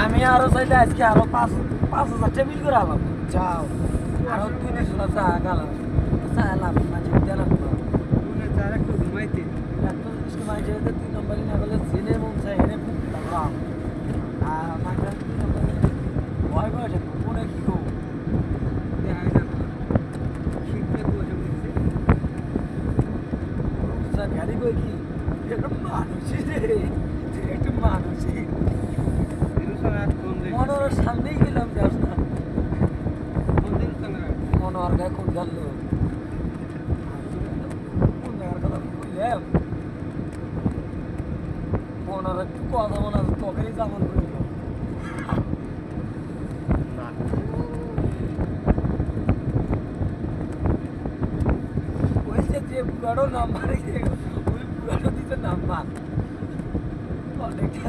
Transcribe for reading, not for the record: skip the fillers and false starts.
আমি আরো চাইলে আজকে আরো 5,000 টেবিল করে আলাম যাও আরো 200 চা গালাম চা এলাম না চিন্তা এলাম একটু ঘুমাইতে একটু দৃষ্টি মাই যেতে 2 নম্বরই না বলে জেনে মন চাই এনে তাম আর মাঝে 2 নম্বরে ভয় ভয় থাকে কোনে কি গো দেখাই না শীতে বসে বসে রূপসা গাড়ি কই কি এটা মানুষই রে একটা মানুষই মনোর সামনেই গেলাম যাস না মনোর গায়ে কোন গেল কোন জায়গার কথা বললাম মনোর একটু কথা মনে আছে তোকেই যেমন বলল ওই যে বুড়ারও নাম্বার ওই বুড়ারও দিতে নাম্বার অনেকটা